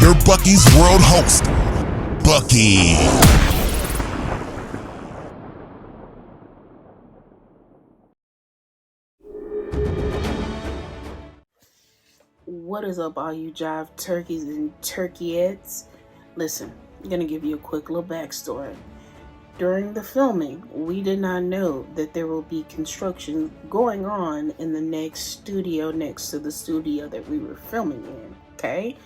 your Bucky's World host, Bucky. What is up, all you jive turkeys and turkeyettes? Listen, I'm gonna give you a quick little backstory. During the filming, we did not know that there will be construction going on in the next studio next to the studio that we were filming in, okay?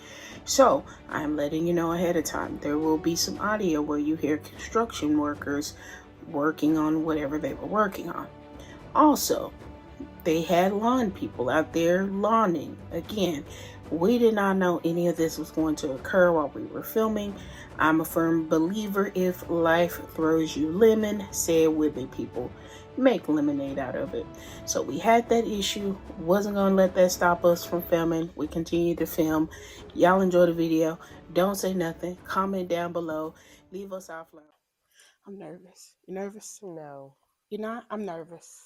So, I'm letting you know ahead of time. There will be some audio where you hear construction workers working on whatever they were working on. Also, they had lawn people out there lawning. Again, we did not know any of this was going to occur while we were filming. I'm a firm believer, if life throws you lemon, say it with me, people. Make lemonade out of it. So we had that issue. Wasn't going to let that stop us from filming. We continued to film. Y'all enjoy the video. Don't say nothing. Comment down below. Leave us offline. I'm nervous. You nervous? No. You're not? I'm nervous.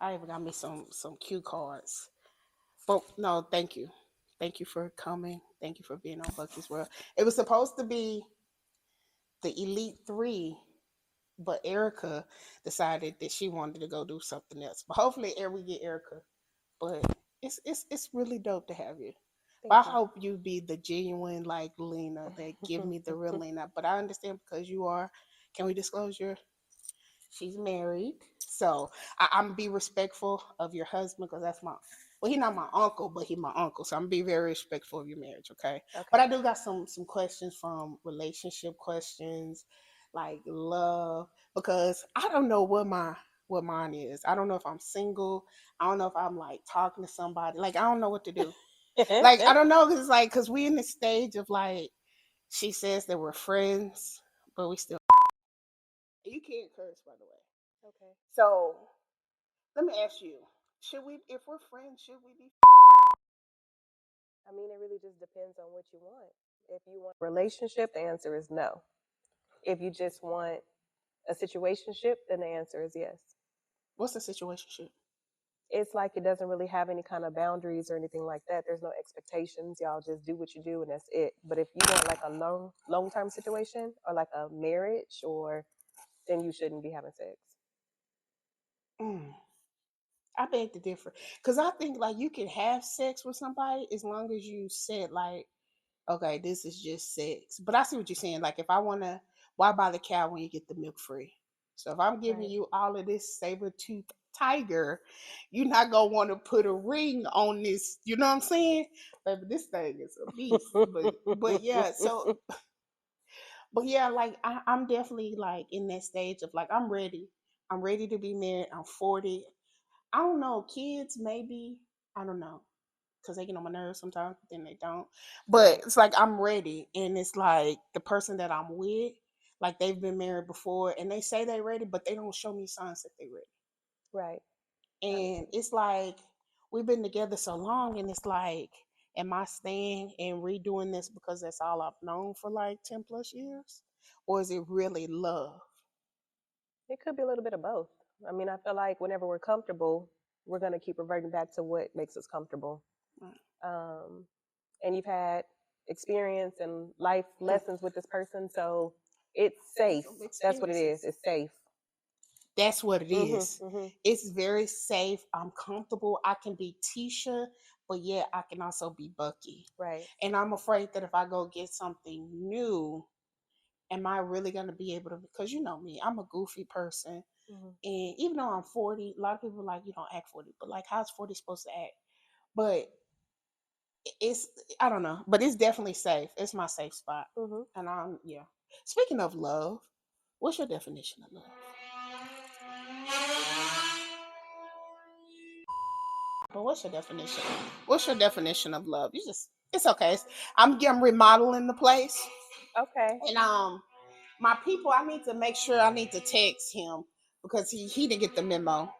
I even got me some cue cards. But no, thank you. Thank you for coming. Thank you for being on Bucky's World. It was supposed to be the Elite Three, but Erica decided that she wanted to go do something else. But hopefully we get Erica. But it's really dope to have you. But I hope you be the genuine like Lena that give me the real Lena. But I understand because you are. Can we disclose she's married, so I'm be respectful of your husband because that's he's not my uncle, but he's my uncle, so I'm be very respectful of your marriage, okay? But I do got some questions from relationship questions, like love, because I don't know what mine is. I don't know if I'm single. I don't know if I'm like talking to somebody. Like I don't know what to do. Like I don't know because we in the stage of like she says that we're friends, but we still. You can't curse, by the way. Okay. So let me ask you: should we, if we're friends, should we be? I mean, it really just depends on what you want. If you want a relationship, the answer is no. If you just want a situationship, then the answer is yes. What's the situationship? It's like it doesn't really have any kind of boundaries or anything like that. There's no expectations. Y'all just do what you do and that's it. But if you want like a long term situation or like a marriage or then you shouldn't be having sex. I beg to differ because I think like you can have sex with somebody as long as you said like, okay, this is just sex. But I see what you're saying. Like if I want to, why buy the cow when you get the milk free? So if I'm giving you all of this saber tooth tiger, you're not gonna want to put a ring on this. You know what I'm saying? Baby, this thing is a beast. But yeah, so but yeah, like I'm definitely like in that stage of like I'm ready. I'm ready to be married. I'm 40. I don't know, kids maybe. I don't know. Cause they get on my nerves sometimes, but then they don't. But it's like I'm ready. And it's like the person that I'm with, like they've been married before and they say they're ready, but they don't show me signs that they're ready. Right. And it's like we've been together so long and it's like, am I staying and redoing this because that's all I've known for like 10 plus years? Or is it really love? It could be a little bit of both. I mean, I feel like whenever we're comfortable, we're going to keep reverting back to what makes us comfortable. Right. And you've had experience and life lessons with this person, so it's safe. That's what it is. It's safe. That's what it is. Mm-hmm. It's very safe. I'm comfortable. I can be Tisha, but yeah, I can also be Bucky. Right. And I'm afraid that if I go get something new, am I really going to be able to? Because you know me, I'm a goofy person. Mm-hmm. And even though I'm 40, a lot of people are like, you don't act 40, but like, how's 40 supposed to act? But it's, I don't know, but it's definitely safe. It's my safe spot. Mm-hmm. And yeah. Speaking of love, what's your definition of love? But what's your definition? What's your definition of love? It's okay. I'm remodeling the place. Okay. And my people, I need to make sure I need to text him because he didn't get the memo.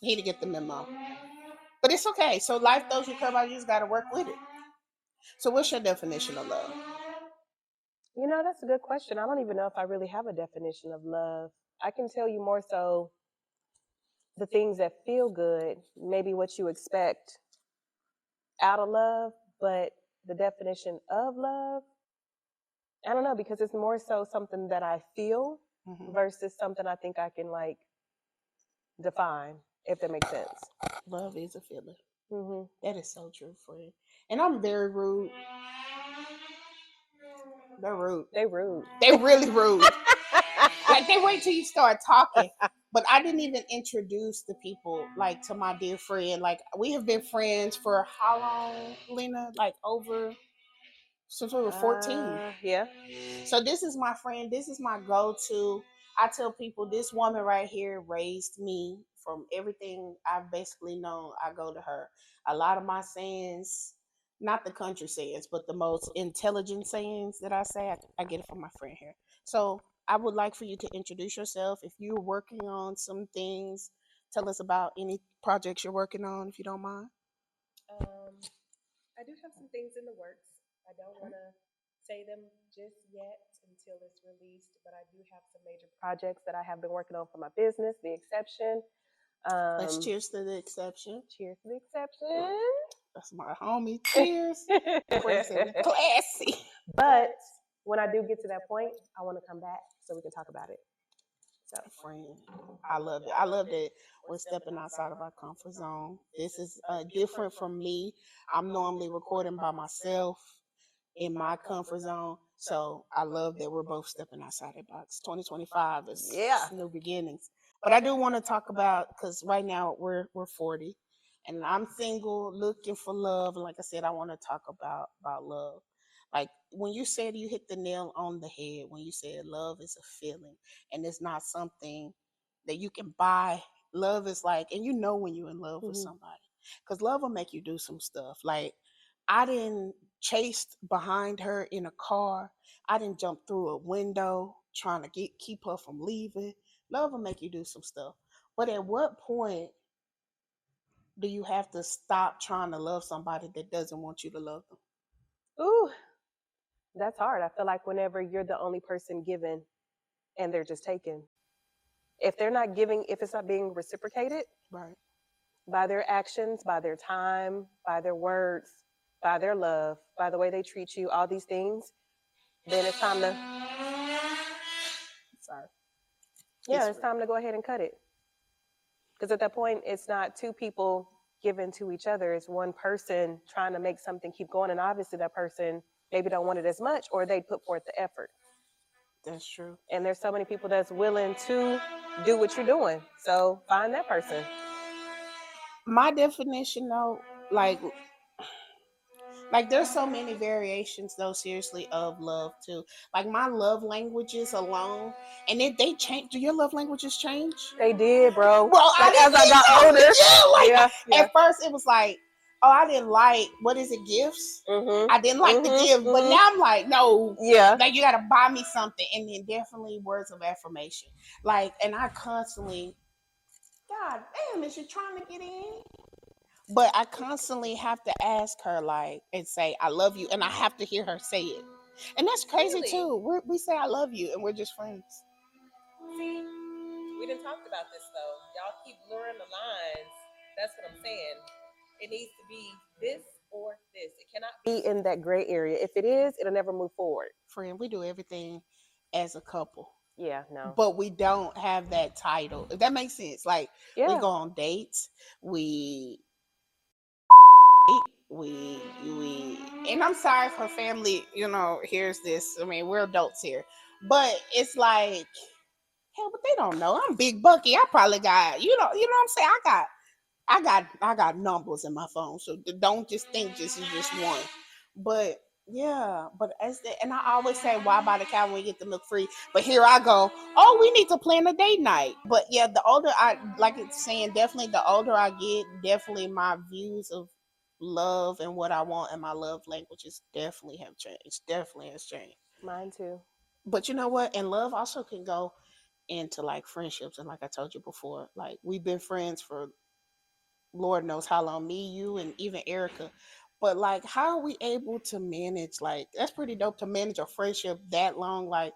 He didn't get the memo. But it's okay. So life throws you curveballs, you just gotta work with it. So what's your definition of love? You know, that's a good question. I don't even know if I really have a definition of love. I can tell you more so the things that feel good, maybe what you expect out of love, but the definition of love, I don't know, because it's more so something that I feel versus something I think I can like define, if that makes sense. Love is a feeling. Mm-hmm. That is so true for you. And I'm very rude. They're rude. They rude. They really rude. Like they wait till you start talking. But I didn't even introduce the people like to my dear friend. Like we have been friends for how long, Lena? Like over since we were 14. Yeah. So this is my friend. This is my go-to. I tell people this woman right here raised me from everything I've basically known. I go to her. A lot of my sayings, not the country sayings, but the most intelligent sayings that I say, I get it from my friend here. So I would like for you to introduce yourself. If you're working on some things, tell us about any projects you're working on, if you don't mind. I do have some things in the works. I don't want to say them just yet until it's released, but I do have some major projects that I have been working on for my business, The Exception. Let's cheers to the exception. Cheers to The Exception. That's my homie. Cheers. Classy. But when I do get to that point, I want to come back so we can talk about it. So, friend, I love it. I love that we're stepping outside of our comfort zone. This is different from me. I'm normally recording by myself in my comfort zone. So I love that we're both stepping outside the box. 2025 is new beginnings. But I do want to talk about, because right now we're 40 and I'm single, looking for love. And like I said, I want to talk about love. Like when you said, you hit the nail on the head when you said love is a feeling and it's not something that you can buy. Love is like, and you know when you're in love with somebody, because love will make you do some stuff. Like I didn't chase behind her in a car. I didn't jump through a window trying to keep her from leaving. Love will make you do some stuff. But at what point do you have to stop trying to love somebody that doesn't want you to love them? ooh, that's hard. I feel like whenever you're the only person giving and they're just taking, if they're not giving, if it's not being reciprocated, Right. by their actions, by their time, by their words, by their love, by the way they treat you, all these things, then it's time to, Sorry. it's time to go ahead and cut it. Because at that point, it's not two people giving to each other. It's one person trying to make something keep going. And obviously that person maybe don't want it as much, or they put forth the effort. That's true. And there's so many people that's willing to do what you're doing. So find that person. My definition though, like there's so many variations though, seriously, of love too. Like my love languages alone, and they change. Do your love languages change? They did, bro. Well, like as I got older. At first it was like, oh, I didn't like, what is it, gifts? I didn't like the gift, but now I'm like, no, like you gotta buy me something. And then definitely words of affirmation. Like, and I constantly, God damn, is she trying to get in? But I constantly have to ask her, like, and say, I love you. And I have to hear her say it. And that's crazy too. We say, I love you, and we're just friends. See, we didn't talk about this though. Y'all keep blurring the lines. That's what I'm saying. It needs to be this or this. It cannot be in that gray area. If it is, it'll never move forward. Friend, we do everything as a couple. Yeah, no. But we don't have that title. If that makes sense. Like, we go on dates. We and I'm sorry if her family, hears this. I mean, we're adults here. But it's like, hell, but they don't know. I'm Big Bucky. I probably got, what I'm saying? I got numbers in my phone. So don't just think this is just one. But yeah, but and I always say, why buy the cow when we get the milk free? But here I go, oh, we need to plan a date night. But yeah, the older like it's saying, definitely the older I get, definitely my views of love and what I want and my love languages definitely have changed. Definitely has changed. Mine too. But you know what? And love also can go into like friendships. And like I told you before, like we've been friends for Lord knows how long, me, you, and even Erica. But like, how are we able to manage? Like, that's pretty dope to manage a friendship that long. Like,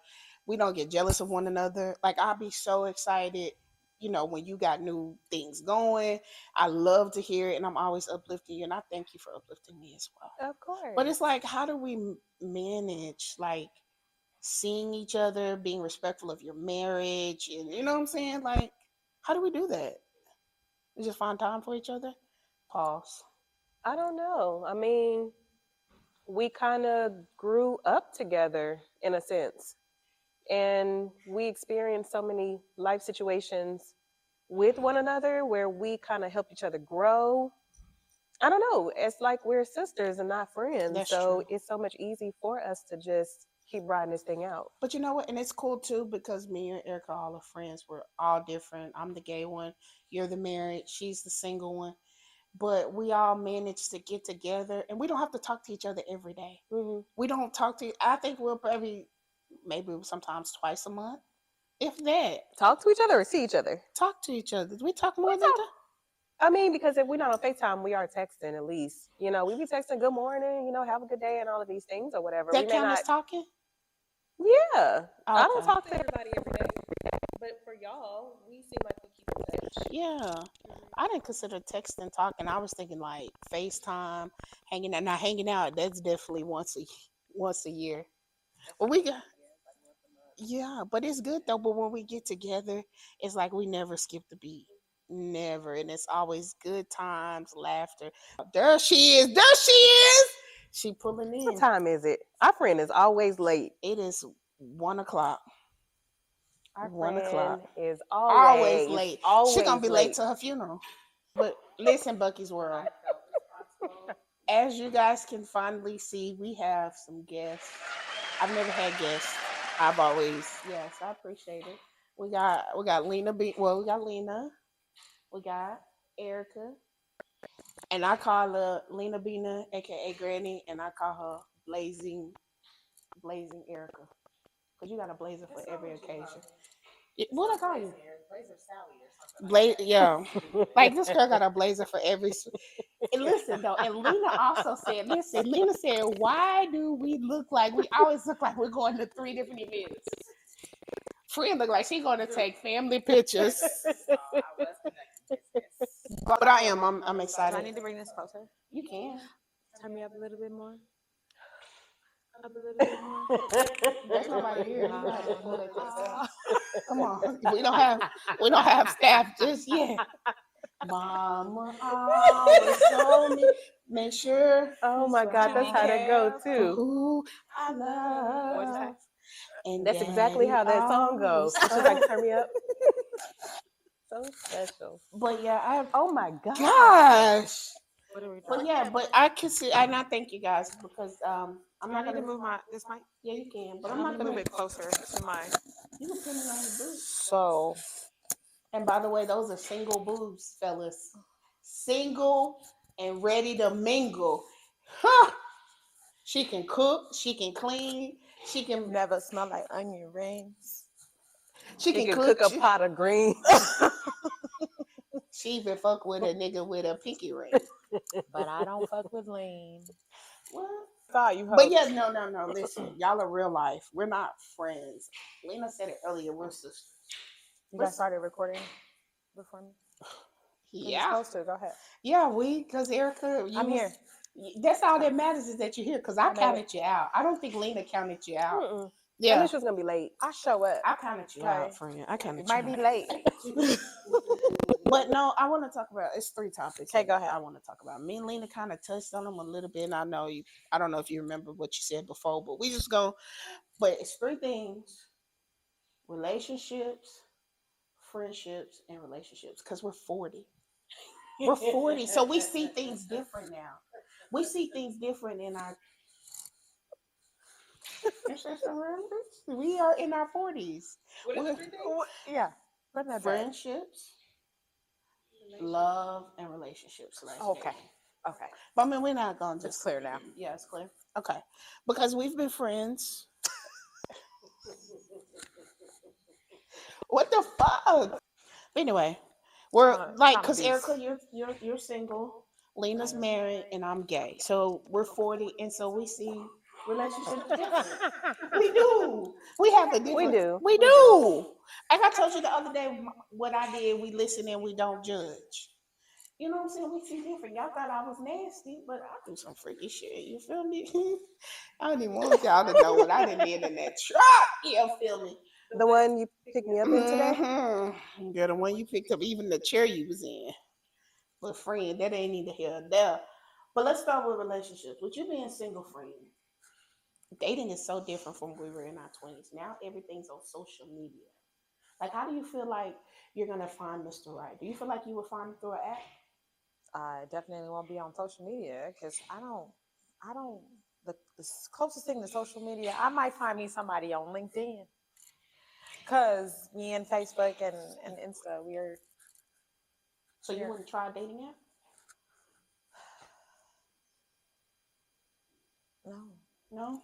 we don't get jealous of one another. Like, I'll be so excited when you got new things going. I love to hear it, and I'm always uplifting you, and I thank you for uplifting me as well. Of course. But it's like, how do we manage like seeing each other, being respectful of your marriage, and you know what I'm saying? Like, how do we do that? We just find time for each other. Pause. I don't know. I mean, we kind of grew up together in a sense, and we experienced so many life situations with one another where we kind of helped each other grow. I don't know. It's like we're sisters and not friends. That's so true. it's so much easy for us to just keep riding this thing out. But you know what? And it's cool too because me and Erica, all are friends. We're all different. I'm the gay one. You're the married. She's the single one. But we all manage to get together, and we don't have to talk to each other every day. Mm-hmm. We don't talk to. I think we'll probably maybe sometimes twice a month, if that. Talk to each other or see each other? Talk to each other. We talk more than that. I mean, because if we're not on FaceTime, we are texting at least. We be texting good morning, have a good day and all of these things or whatever. That we may count not as talking? Yeah. I don't Okay. talk to everybody every day. But for y'all, we seem like we keep in touch. Yeah. I didn't consider texting talking. I was thinking like FaceTime, hanging out. Now hanging out, that's definitely once a year. But we got yeah, but it's good though. But when we get together, it's like we never skip the beat. Never. And it's always good times, laughter. There she is. There she is. She pulling in. What time is it? Our friend is always late. It is 1 o'clock. Our 1 o'clock. friend is Always late. Always She gonna be late to her funeral. But listen, Bucky's World. As you guys can finally see, we have some guests. I've never had guests. I've always yes, I appreciate it. We got Lena B. Well, we got Lena. We got Erica. And I call her Lena Bina, aka Granny, and I call her Blazing Erica. Because you got a blazer for every occasion. What I call you? Yeah. Like this girl got a blazer for every. And listen though, and Lena also said, listen, Lena said, why do we look like we always look like we're going to 3 different events? Friend look like she's going to take family pictures. But I am. I'm excited. Do I need to bring this closer? You can. Turn me up a little bit more. Up a little bit more. There's nobody here. You have to pull it yourself. Come on. We don't have staff just yet. Mama always told me, make sure. Oh my God, that's how that goes too. Who I love. And that's exactly how that song goes. She's like, turn me up. So special. But yeah, oh my gosh. What are we doing? But yeah, but I can see, and I thank you guys because I'm not going gonna to move this mic. Yeah, you can, but I'm not gonna move it closer to mine. You can put it on your boobs. So, and by the way, those are single boobs, fellas. Single and ready to mingle. Huh. She can cook. She can clean. She can never smell like onion rings. She can cook a pot of greens. She even fuck with a nigga with a pinky ring. But I don't fuck with lean. What? Thought you But yeah, no. Listen, y'all are real life. We're not friends. Lena said it earlier. We're sisters. You guys started recording before me? Yeah. Supposed to. Go ahead. Yeah, because Erica, I'm here. That's all that matters is that you're here. Because I counted you out. I don't think Lena counted you out. Mm-mm. Yeah. I knew she was gonna be late. I show up. I counted you out, friend. I counted you Might be out. late. But no, I want to talk about it's 3 topics. Okay, go ahead. I want to talk about. Me and Lena kind of touched on them a little bit. And I don't know if you remember what you said before, but we just go. But it's 3 things: relationships, friendships, and relationships. Because we're 40. We're 40, so we see things different now. We see things different in our. We are in our 40s. Yeah. Friendships, love, and relationships. Okay. Okay. But I mean, we're not going to. It's clear now. Yeah, it's clear. Okay. Because we've been friends. What the fuck? Anyway, we're because Erica, you're single. Lena's married, and I'm gay. So we're 40, and so we see relationships different. We do. We have a different. We do. We do. Like I told you the other day, what I did, we listen and we don't judge. You know what I'm saying? We see different. Y'all thought I was nasty, but I do some freaky shit. You feel me? I don't even want y'all to know what I done did in that truck. You feel me? The one you picked me up in today? Mm-hmm. Yeah, the one you picked up, even the chair you was in. But friend, that ain't neither here nor there. But let's start with relationships. With you being single, friend, dating is so different from when we were in our 20s. Now everything's on social media. Like, how do you feel like you're gonna find Mr. Right? Do you feel like you would find him through an app? I definitely won't be on social media because I don't, the closest thing to social media, I might find me somebody on LinkedIn because me and Facebook and Insta, So you wouldn't try a dating app? no. No.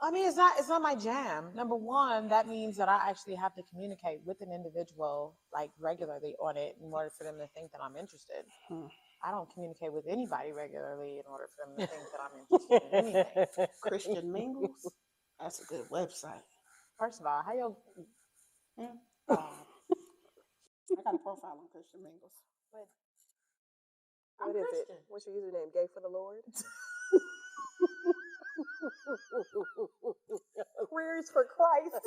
I mean, it's not my jam. Number one, that means that I actually have to communicate with an individual like regularly on it in order for them to think that I'm interested. I don't communicate with anybody regularly in order for them to think that I'm interested in anything. Christian Mingles? That's a good website. First of all, how you? I got a profile on Christian Mingles. But What is it? What's your username? Gay for the Lord? Queers for Christ.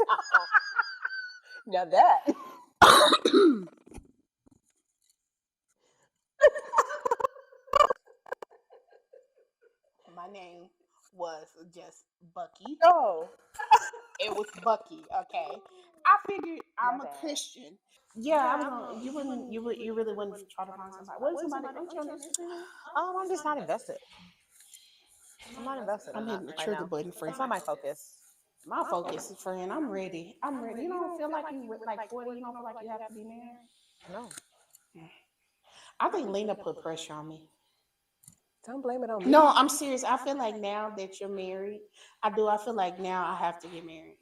Now that. My name was just Bucky. Oh. It was Bucky, okay? I figured I'm My a bad. Christian. Yeah, I was gonna. You really wouldn't try to find somebody. What is somebody? Aren't you on Instagram? I'm just not invested. I'm not invested I'm in that hitting the right trigger now. button, friend. It's not my focus. My focus is, friend. I'm ready. I'm ready. You don't feel like you like 40. You don't feel like you have to be married. No. I think Lena put pressure on me. Don't blame it on me. No, I'm serious. I feel like now that you're married, I do. I feel like now I have to get married.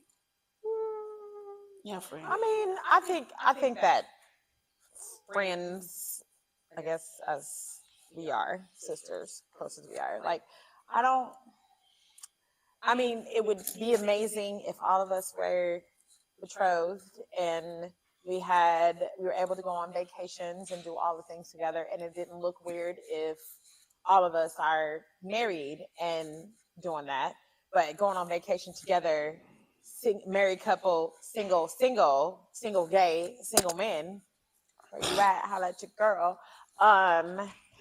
Yeah, friend. I mean, I think that friends, I guess, as we are sisters, close as we are, like I don't. I mean, it would be amazing if all of us were betrothed and we were able to go on vacations and do all the things together, and it didn't look weird if all of us are married and doing that, but going on vacation together, married couple, single gay, single men, where you at, holla at your girl.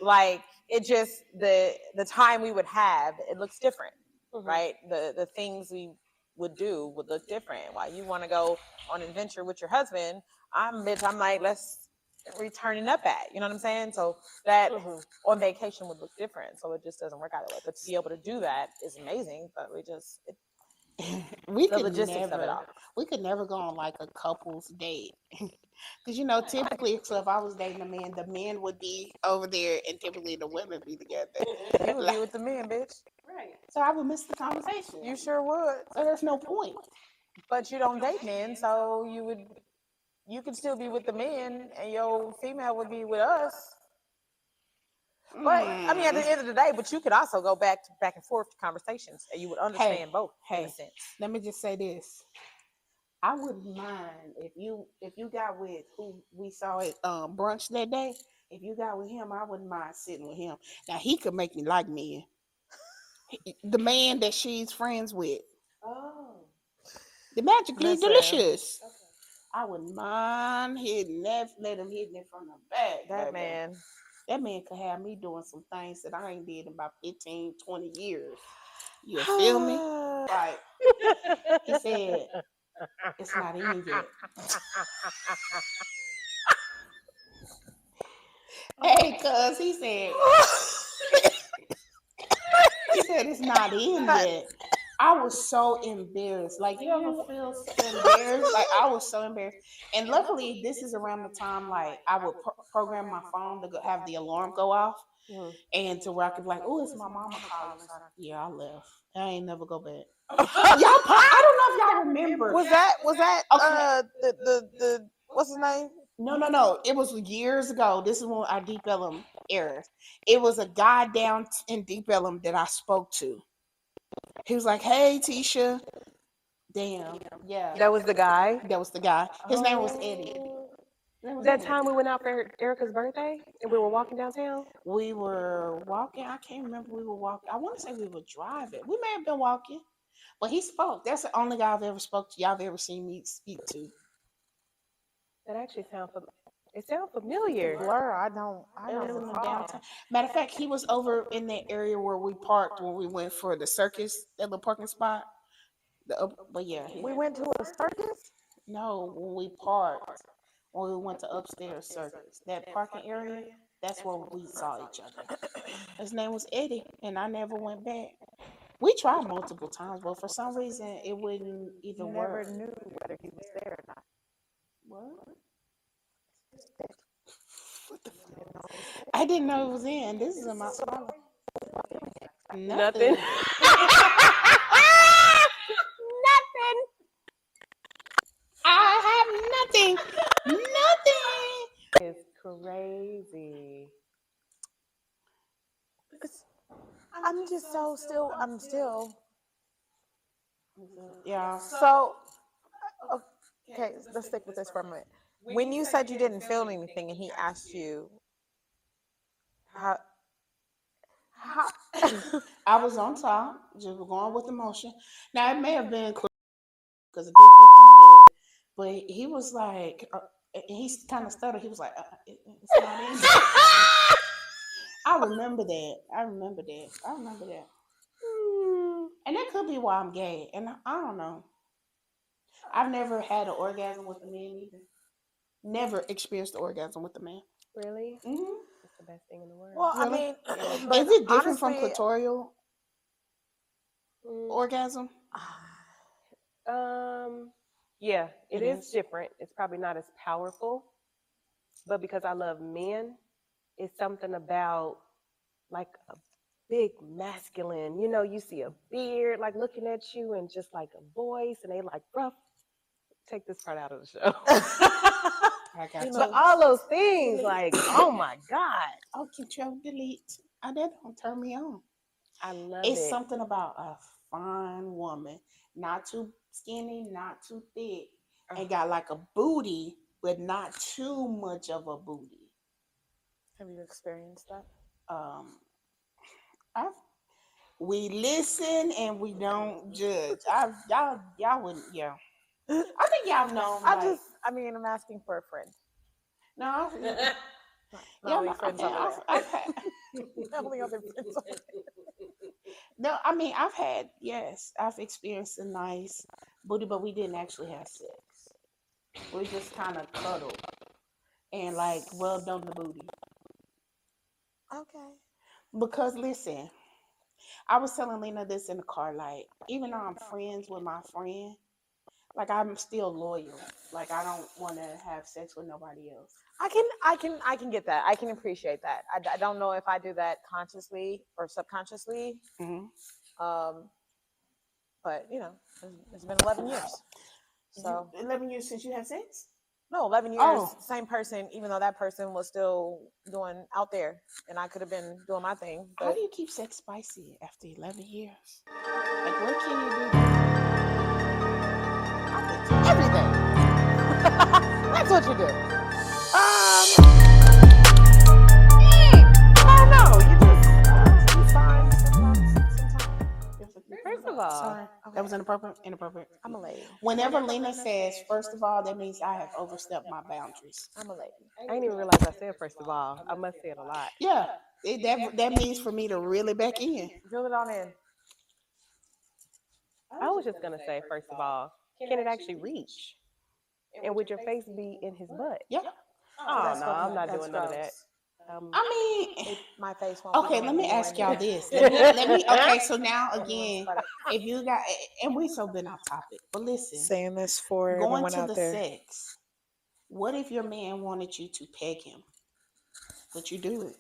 Like it just the time we would have, it looks different, right? The things we would do would look different. While you want to go on an adventure with your husband, I'm like, let's returning up at, you know what I'm saying? So that on vacation would look different. So it just doesn't work out that way. But to be able to do that is amazing. But we the could logistics of it never. all. We could never go on like a couple's date. Because typically, so if I was dating a man, the men would be over there, and typically the women be together. You would be with the men, bitch. Right. So I would miss the conversation. You sure would. So there's no point. But you don't date men, so you could still be with the men, and your female would be with us. But I mean, at the end of the day, but you could also go back and forth to conversations, and you would understand both in a sense. Let me just say this. I wouldn't mind if you got with who we saw at brunch that day. If you got with him, I wouldn't mind sitting with him. Now he could make me like men. The man that she's friends with. Oh. The magically Listen. delicious. Okay. I wouldn't mind hitting that, let him hit it from the back. That baby. man. That man could have me doing some things that I ain't did in about 15, 20 years. You feel me? Right. He said, it's not in yet. Hey, cuz he said it's not in yet. I was so embarrassed. Like, you ever feel so embarrassed? Like, I was so embarrassed. And luckily, this is around the time, like, I would program my phone to have the alarm go off. And to where I could be like, oh, it's my mama calling. Yeah, I left. I ain't never go back. I don't know if y'all remember. Was that okay. The what's his name? No. It was years ago. This is when our Deep Ellum era. It was a guy down in Deep Ellum that I spoke to. He was like, hey, Tisha, Damn. Yeah. That was the guy. That was the guy. His name was Eddie. Oh. That was That Eddie. time we went out for Erica's birthday and we were walking downtown. We were walking. I can't remember. We were walking. I want to say we were driving. We may have been walking, but he spoke. That's the only guy I've ever spoke to. Y'all have ever seen me speak to. That actually it sounds familiar. Blur. I It don't was in the recall. downtown. Matter of fact, he was over in that area where we parked when we went for the circus, that little parking spot. But yeah, We went to a circus. no, when we parked, when we went to upstairs circus, that parking area, that's where we saw each other. His name was Eddie, and I never went back. We tried multiple times, but for some reason it wouldn't You even never work. knew whether he was there or not. What? What the fuck? I didn't know it was in. This is in my swallow. Nothing. Nothing. Nothing. I have nothing. Nothing. It's crazy. I'm still. Yeah. So, okay, let's stick with this for a minute. When you said you didn't feel anything and he asked you, how, I was on top, just going with emotion. Now it may have been because the dick was kind of good, but he was like, he kind of stuttered. He was like, "It's not in." I remember that. I remember that. And that could be why I'm gay. And I don't know. I've never had an orgasm with a man either. Never experienced the orgasm with a man. Really? Mm-hmm. It's the best thing in the world. well, I Really? mean, Yeah. but Is it different from honestly, clitoral Mm, orgasm? yeah, It it is is. different. It's probably not as powerful, but because I love men, it's something about like a big masculine. You know, you see a beard like looking at you and just like a voice, and they like rough. Take this part out of the show. I got you. But all those things, like, oh my God, Oh, control delete. That don't turn me on. I love It's it. something about a fine woman, not too skinny, not too thick, and got like a booty, but not too much of a booty. have you experienced that? Um, I've we listen and we don't judge. Y'all wouldn't, yeah. I think y'all know. Like, I'm asking for a friend. no, I've, yeah, My no, only friends over there. I've had. My only other friends over there. No, I mean I've had, yes, I've experienced a nice booty, but we didn't actually have sex. We just kind of cuddled and like rubbed on the booty. Okay. Because listen, I was telling Lena this in the car, like even though I'm friends with my friend, like I'm still loyal. Like I don't want to have sex with nobody else. I can get that. I can appreciate that. I don't know if I do that consciously or subconsciously. Mm-hmm. But it's been 11 years. So 11 years since you had sex? no, 11 years, Oh. same person, even though that person was still doing out there and I could have been doing my thing. How But do you keep sex spicy after 11 years? Like, what can you do? Every day. that's what you do. I don't know. You fine sometimes. First of all, Sorry. That was inappropriate. I'm a lady. Whenever Lena says, first of all, that means I have overstepped my boundaries. I'm a lady. I didn't even realize I said first of all. I must say it a lot. Yeah. That means for me to reel it back in. Drill it on in. I was just gonna say first of all, can it actually reach? And would your face be in his butt? Yeah. Oh That's no, what- I'm not that's doing none of that. gross. I mean, My face won't. okay, be let me anywhere ask y'all near- this. Let me okay, so now again, if you got, and we so been off topic, but listen, Saying this for going everyone to out the there. sex, what if your man wanted you to peg him? Would you do it?